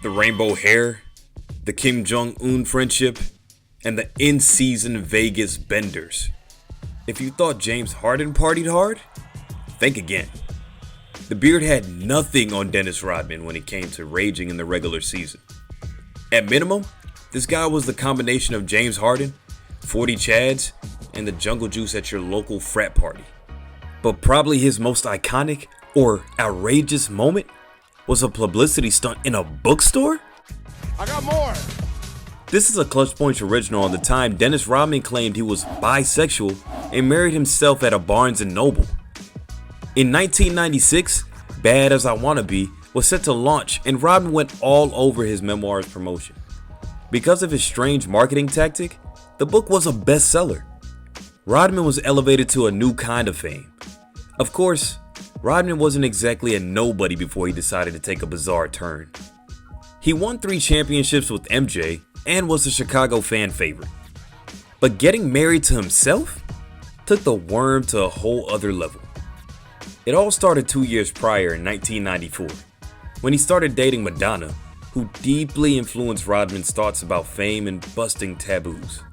the rainbow hair, the Kim Jong-un friendship, and the in-season Vegas benders. If you thought James Harden partied hard, think again. The beard had nothing on Dennis Rodman when it came to raging in the regular season. At minimum, this guy was the combination of James Harden, 40 Chads, and the jungle juice at your local frat party. But probably his most iconic or outrageous moment was a publicity stunt in a bookstore? I got more! This is a ClutchPoints original on the time Dennis Rodman claimed he was bisexual and married himself at a Barnes & Noble. In 1996, Bad As I Wanna Be was set to launch and Rodman went all over his memoir's promotion. Because of his strange marketing tactic, the book was a bestseller. Rodman was elevated to a new kind of fame. Of course, Rodman wasn't exactly a nobody before he decided to take a bizarre turn. He won 3 championships with MJ and was a Chicago fan favorite. But getting married to himself took the worm to a whole other level. It all started 2 years prior in 1994, when he started dating Madonna, who deeply influenced Rodman's thoughts about fame and busting taboos.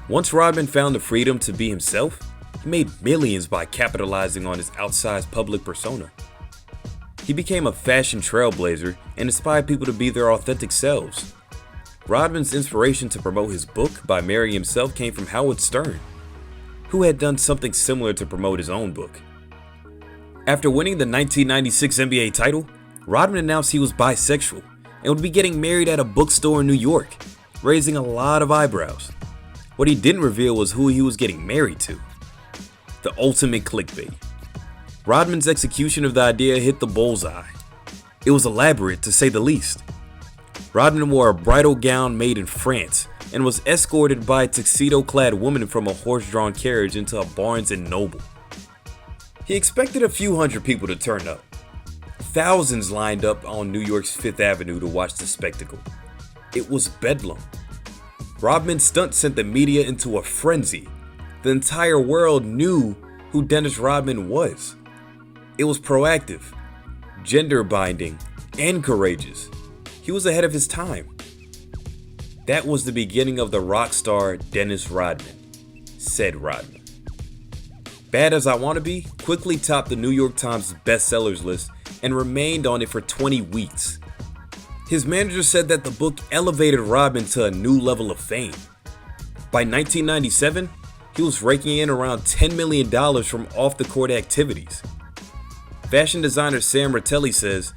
Once Rodman found the freedom to be himself, he made millions by capitalizing on his outsized public persona. He became a fashion trailblazer and inspired people to be their authentic selves. Rodman's inspiration to promote his book by marrying himself came from Howard Stern, who had done something similar to promote his own book. After winning the 1996 NBA title, Rodman announced he was bisexual and would be getting married at a bookstore in New York, raising a lot of eyebrows. What he didn't reveal was who he was getting married to. The ultimate clickbait. Rodman's execution of the idea hit the bullseye. It was elaborate, to say the least. Rodman wore a bridal gown made in France and was escorted by a tuxedo-clad woman from a horse-drawn carriage into a Barnes & Noble. He expected a few hundred people to turn up. Thousands lined up on New York's Fifth Avenue to watch the spectacle. It was bedlam. Rodman's stunt sent the media into a frenzy. The entire world knew who Dennis Rodman was. It was proactive, gender-binding, and courageous. He was ahead of his time. That was the beginning of the rock star Dennis Rodman, said Rodman. Bad As I Wanna Be quickly topped the New York Times bestsellers list and remained on it for 20 weeks. His manager said that the book elevated Rodman to a new level of fame. By 1997, he was raking in around $10 million from off-the-court activities. Fashion designer Sam Ratelli says,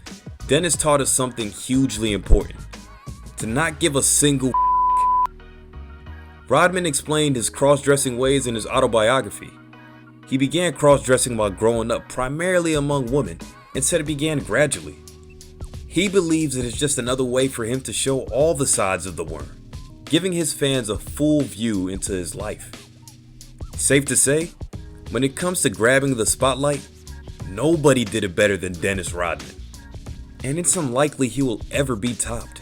Dennis taught us something hugely important: to not give a single Rodman explained his cross-dressing ways in his autobiography. He began cross-dressing while growing up primarily among women and said it began gradually. He believes it is just another way for him to show all the sides of the worm, giving his fans a full view into his life. Safe to say, when it comes to grabbing the spotlight, nobody did it better than Dennis Rodman. And it's unlikely he will ever be topped.